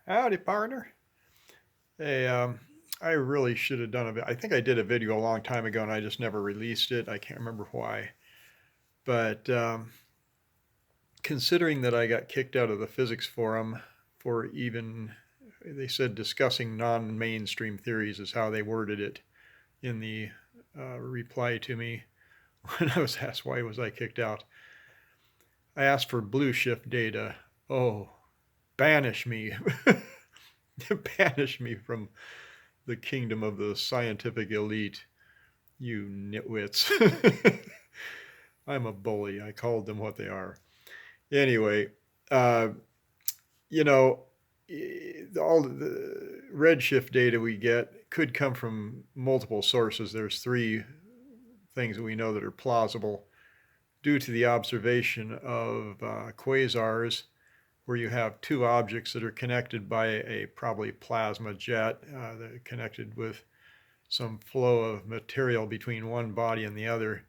Howdy, partner. Hey, I really should have done a I think I did a video a long time ago and I just never released it. I can't remember why. But considering that I got kicked out of the physics forum for even, they said discussing non-mainstream theories is how they worded it in the reply to me when I was asked why was I kicked out. I asked for blue shift data. Oh, banish me. Banish me from the kingdom of the scientific elite, you nitwits. I'm a bully. I called them what they are. Anyway, uh, you know, all the redshift data we get could come from multiple sources. There's three things that we know that are plausible due to the observation of quasars, where you have two objects that are connected by a probably plasma jet that are connected with some flow of material between one body and the other.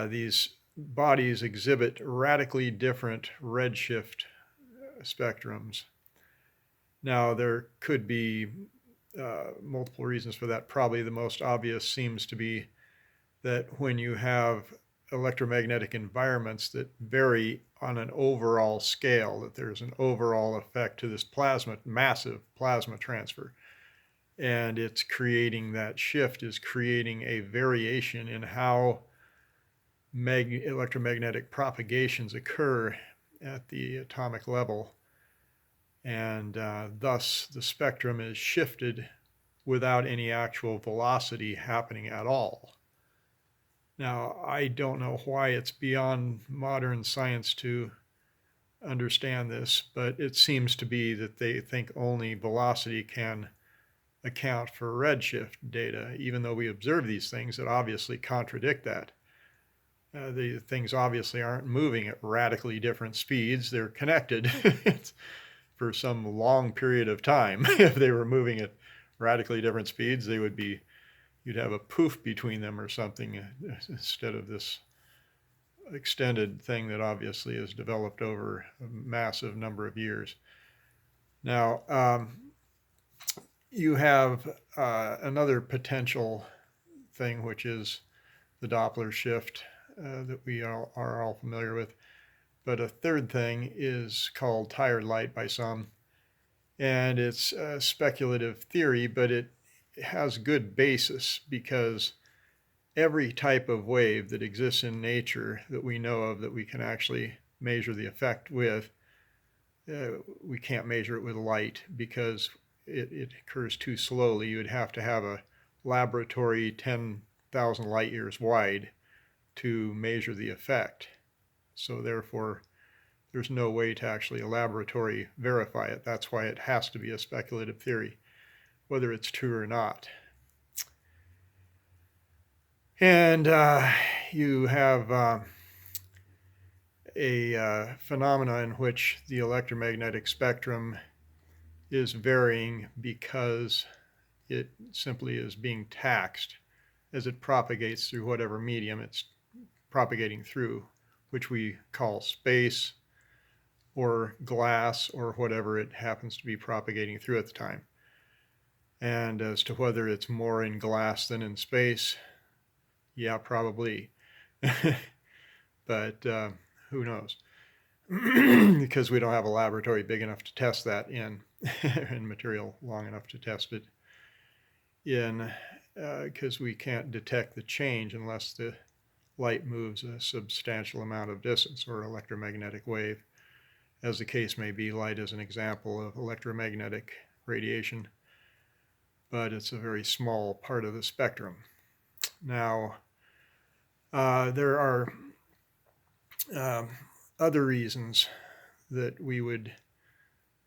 These bodies exhibit radically different redshift spectrums. Now, there could be multiple reasons for that. Probably the most obvious seems to be that when you have electromagnetic environments that vary on an overall scale, that there's an overall effect to this plasma, massive plasma transfer. And it's creating that shift is creating a variation in how electromagnetic propagations occur at the atomic level. And thus the spectrum is shifted without any actual velocity happening at all. Now, I don't know why it's beyond modern science to understand this, but it seems to be that they think only velocity can account for redshift data, even though we observe these things that obviously contradict that. The things obviously aren't moving at radically different speeds. They're connected for some long period of time. If they were moving at radically different speeds, they would be, you'd have a poof between them or something instead of this extended thing that obviously has developed over a massive number of years. Now, you have another potential thing, which is the Doppler shift that we are all familiar with. But a third thing is called tired light by some. And it's a speculative theory, but it has good basis because every type of wave that exists in nature that we know of that we can actually measure the effect with, we can't measure it with light because it occurs too slowly. You would have to have a laboratory 10,000 light years wide to measure the effect. So therefore, there's no way to actually a laboratory verify it. That's why it has to be a speculative theory, whether it's true or not. And you have a phenomena in which the electromagnetic spectrum is varying because it simply is being taxed as it propagates through whatever medium it's propagating through, which we call space or glass or whatever it happens to be propagating through at the time. And as to whether it's more in glass than in space, yeah, probably. But who knows? Because we don't have a laboratory big enough to test that in, and material long enough to test it in, because we can't detect the change unless the light moves a substantial amount of distance, or electromagnetic wave. As the case may be, light is an example of electromagnetic radiation, but it's a very small part of the spectrum. Now, there are other reasons that we would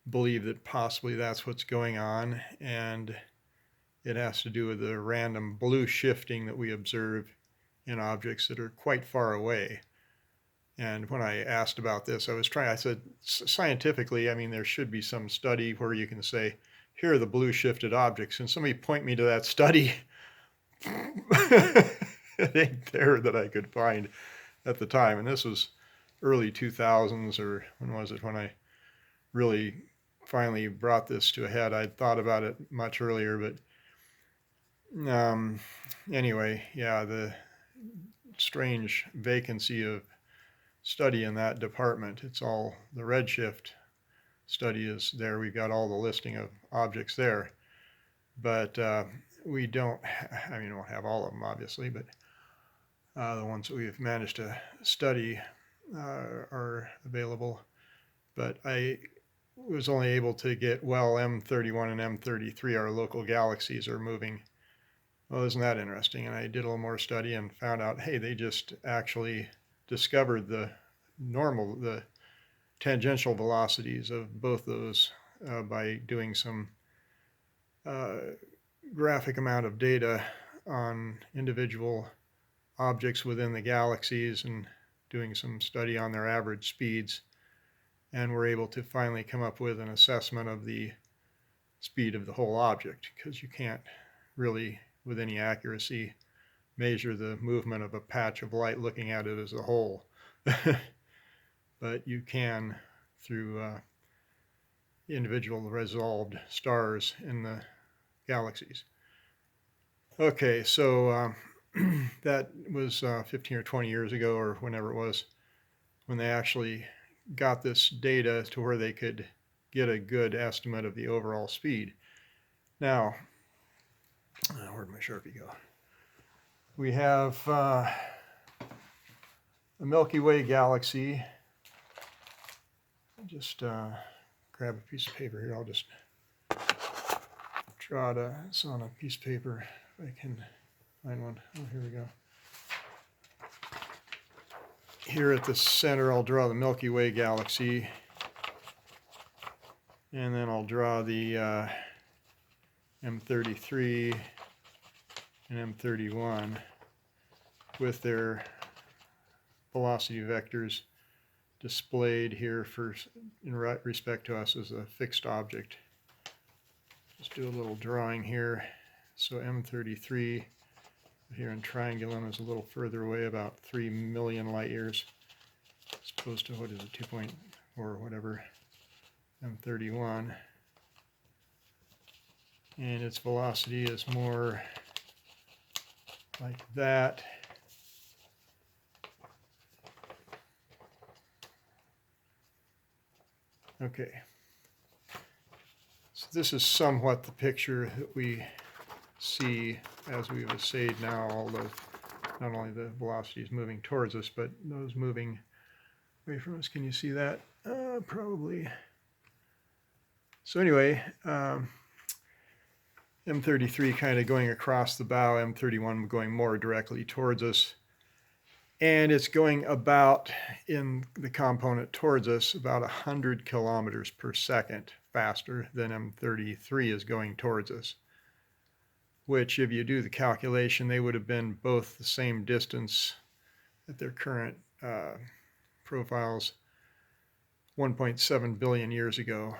believe that possibly that's what's going on, and it has to do with the random blue shifting that we observe in objects that are quite far away. And when I asked about this, I said, scientifically, I mean, there should be some study where you can say, here are the blue shifted objects. And somebody point me to that study. It ain't there that I could find at the time. And this was early 2000s, or when was it, when I really finally brought this to a head. I'd thought about it much earlier, but anyway, yeah, the strange vacancy of study in that department. It's all the redshift study is there. We've got all the listing of objects there, but we don't, I mean, we don't have all of them, obviously, but the ones that we've managed to study are available. But I was only able to get, well, M31 and M33, our local galaxies, are moving. Well, isn't that interesting? And I did a little more study and found out, hey, they just actually discovered the tangential velocities of both those by doing some graphic amount of data on individual objects within the galaxies and doing some study on their average speeds. And we're able to finally come up with an assessment of the speed of the whole object, because you can't really, with any accuracy, measure the movement of a patch of light looking at it as a whole. But you can through individual resolved stars in the galaxies. Okay, so that was 15 or 20 years ago, or whenever it was, when they actually got this data to where they could get a good estimate of the overall speed. Now, where'd my Sharpie go? We have the Milky Way galaxy. Just grab a piece of paper here. I'll just draw this on a piece of paper if I can find one. Oh, here we go. Here at the center, I'll draw the Milky Way galaxy, and then I'll draw the M33 and M31 with their velocity vectors displayed here in respect to us as a fixed object. Just do a little drawing here. So M33 here in Triangulum is a little further away, about 3 million light years, as opposed to, what is it, 2 point or whatever, M31. And its velocity is more like that. Okay. So this is somewhat the picture that we see as we've assayed now, all the, not only the velocities moving towards us, but those moving away from us. Can you see that? Probably. So anyway, M33 kind of going across the bow, M31 going more directly towards us. And it's going about, in the component towards us, about 100 kilometers per second faster than M33 is going towards us. Which, if you do the calculation, they would have been both the same distance at their current profiles 1.7 billion years ago.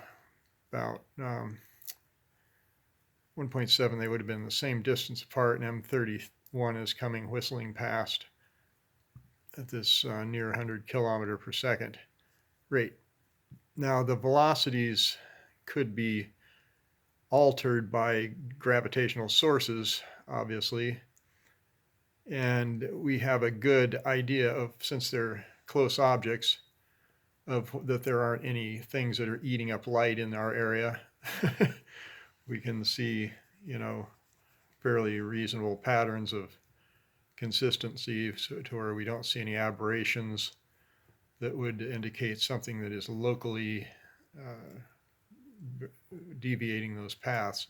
About 1.7, they would have been the same distance apart, and M31 is coming whistling past at this near 100 kilometer per second rate. Now, the velocities could be altered by gravitational sources, obviously, and we have a good idea of, since they're close objects, of that there aren't any things that are eating up light in our area. We can see, you know, fairly reasonable patterns of consistency, so to where we don't see any aberrations that would indicate something that is locally deviating those paths.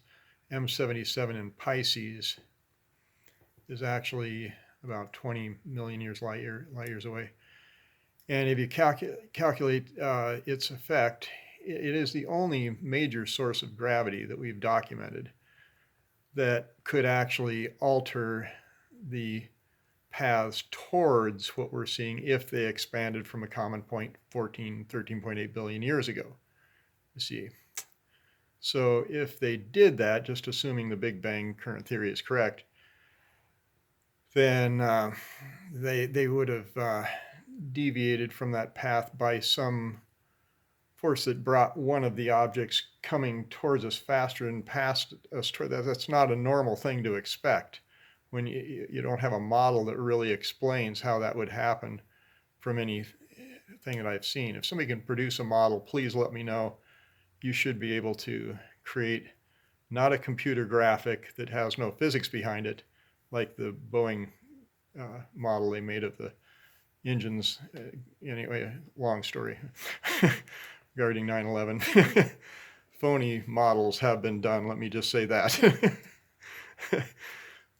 M77 in Pisces is actually about 20 million light years away. And if you calculate its effect, it is the only major source of gravity that we've documented that could actually alter the paths towards what we're seeing if they expanded from a common point 13.8 billion years ago. You see. So if they did that, just assuming the Big Bang current theory is correct, then they would have deviated from that path by some force that brought one of the objects coming towards us faster and past us toward that. That's not a normal thing to expect when you don't have a model that really explains how that would happen from anything that I've seen. If somebody can produce a model, please let me know. You should be able to create not a computer graphic that has no physics behind it, like the Boeing model they made of the engines. Anyway, long story regarding 9/11. Phony models have been done, let me just say that.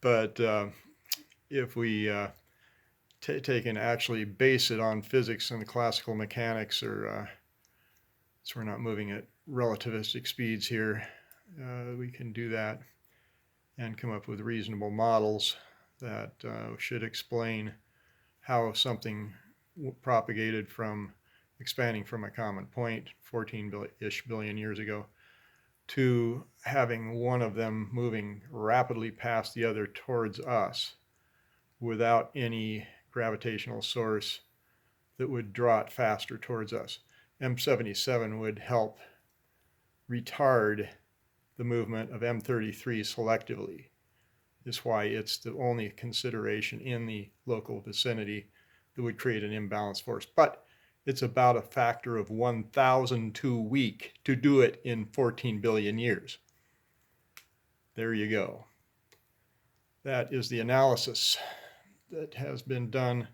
But if we take and actually base it on physics and classical mechanics, or so we're not moving at relativistic speeds here, we can do that and come up with reasonable models that should explain how something propagated from expanding from a common point 14-ish billion years ago to having one of them moving rapidly past the other towards us without any gravitational source that would draw it faster towards us. M77 would help retard the movement of M33 selectively. Is why it's the only consideration in the local vicinity that would create an imbalance force. But it's about a factor of 1,000 to a week to do it in 14 billion years. There you go. That is the analysis that has been done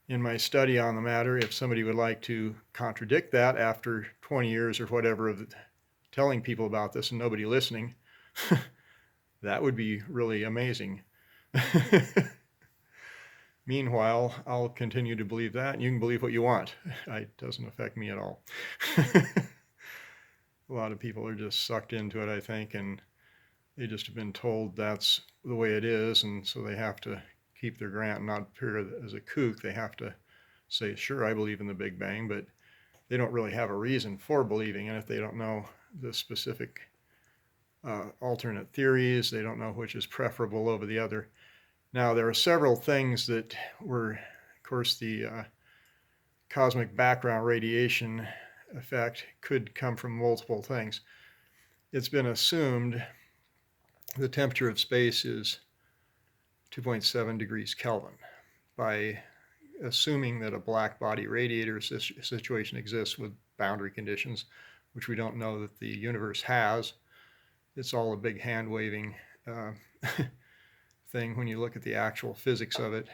in my study on the matter. If somebody would like to contradict that after 20 years or whatever of telling people about this and nobody listening, that would be really amazing. Meanwhile, I'll continue to believe that, and you can believe what you want. It doesn't affect me at all. A lot of people are just sucked into it, I think, and they just have been told that's the way it is, and so they have to keep their grant and not appear as a kook. They have to say, sure, I believe in the Big Bang, but they don't really have a reason for believing in it. They don't know the specific alternate theories. They don't know which is preferable over the other. Now, there are several things that were, of course, the cosmic background radiation effect could come from multiple things. It's been assumed the temperature of space is 2.7 degrees Kelvin by assuming that a black body radiator situation exists with boundary conditions, which we don't know that the universe has. It's all a big hand-waving thing when you look at the actual physics of it.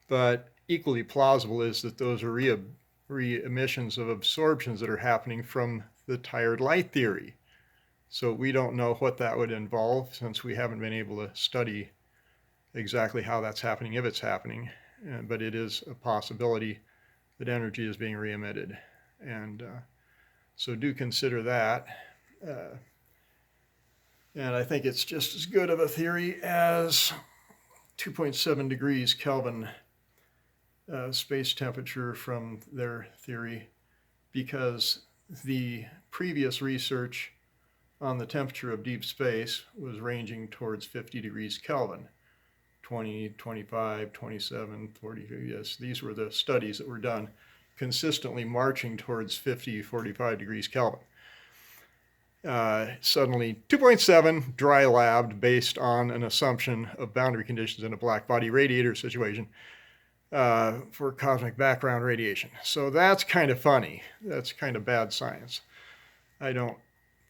But equally plausible is that those are re-emissions of absorptions that are happening from the tired light theory. So we don't know what that would involve, since we haven't been able to study exactly how that's happening, if it's happening. But it is a possibility that energy is being re-emitted. And so do consider that. And I think it's just as good of a theory as 2.7 degrees Kelvin space temperature from their theory, because the previous research on the temperature of deep space was ranging towards 50 degrees Kelvin. 20, 25, 27, 40, yes, these were the studies that were done, consistently marching towards 50, 45 degrees Kelvin. Suddenly 2.7 dry labbed based on an assumption of boundary conditions in a black body radiator situation for cosmic background radiation. So that's kind of funny. That's kind of bad science. I don't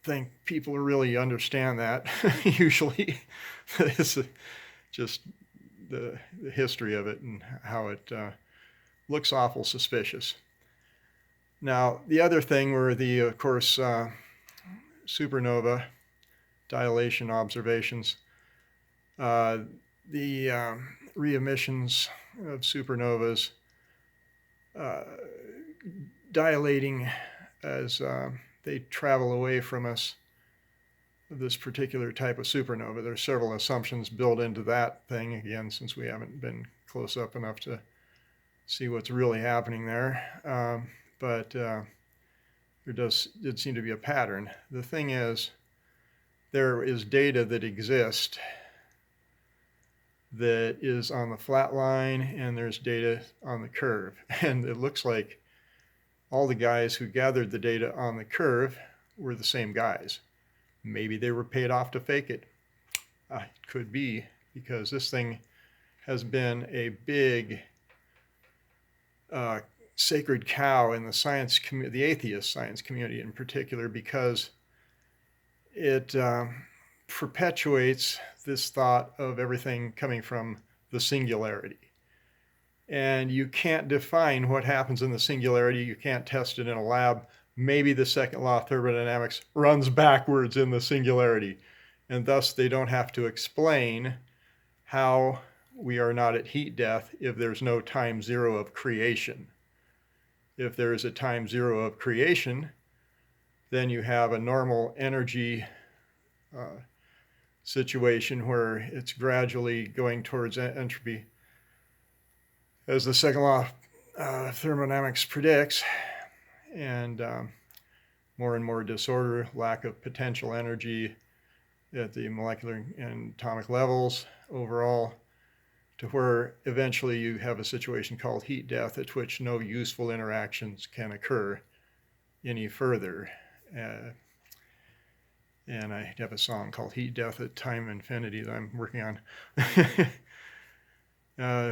think people really understand that usually. It's just the history of it and how it looks awful suspicious. Now, the other thing were the, of course, supernova dilation observations. The re-emissions of supernovas dilating as they travel away from us, this particular type of supernova. There's several assumptions built into that thing, again, since we haven't been close up enough to see what's really happening there. But there did seem to be a pattern. The thing is, there is data that exists that is on the flat line, and there's data on the curve. And it looks like all the guys who gathered the data on the curve were the same guys. Maybe they were paid off to fake it. It could be, because this thing has been a big sacred cow in the science community, the atheist science community in particular, because it perpetuates this thought of everything coming from the singularity. And you can't define what happens in the singularity. You can't test it in a lab. Maybe the second law of thermodynamics runs backwards in the singularity, and thus they don't have to explain how we are not at heat death if there's no time zero of creation. If there is a time zero of creation, then you have a normal energy situation where it's gradually going towards entropy. As the second law of thermodynamics predicts, and more disorder, lack of potential energy at the molecular and atomic levels overall, to where eventually you have a situation called heat death, at which no useful interactions can occur any further. And I have a song called Heat Death at Time Infinity that I'm working on.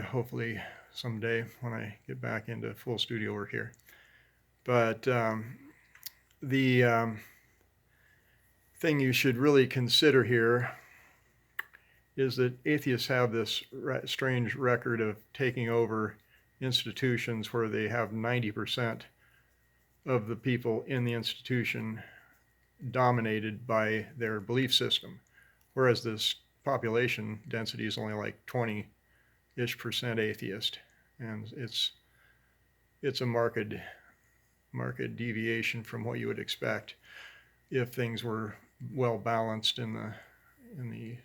Hopefully someday when I get back into full studio work here. But the thing you should really consider here is that atheists have this strange record of taking over institutions where they have 90% of the people in the institution dominated by their belief system, whereas this population density is only like 20-ish% atheist, and it's a marked deviation from what you would expect if things were well balanced in the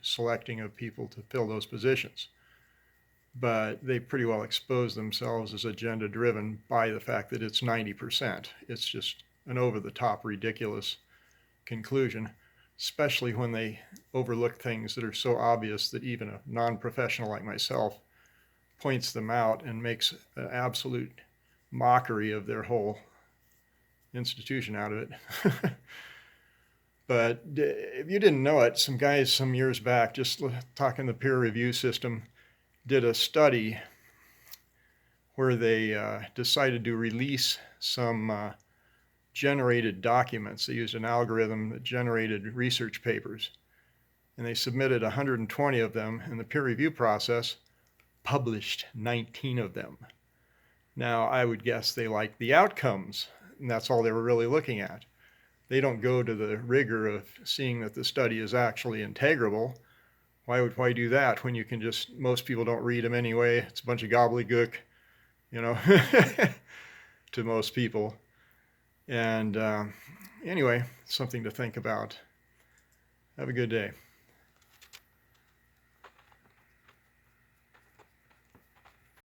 selecting of people to fill those positions. But they pretty well expose themselves as agenda driven by the fact that it's 90%. It's just an over-the-top ridiculous conclusion, especially when they overlook things that are so obvious that even a non-professional like myself points them out and makes an absolute mockery of their whole institution out of it. But if you didn't know it, some guys some years back, just talking the peer review system, did a study where they decided to release some generated documents. They used an algorithm that generated research papers, and they submitted 120 of them, and the peer review process published 19 of them. Now, I would guess they liked the outcomes, and that's all they were really looking at. They don't go to the rigor of seeing that the study is actually integrable. Why do that when you can just, most people don't read them anyway. It's a bunch of gobbledygook, you know, to most people. And anyway, something to think about. Have a good day.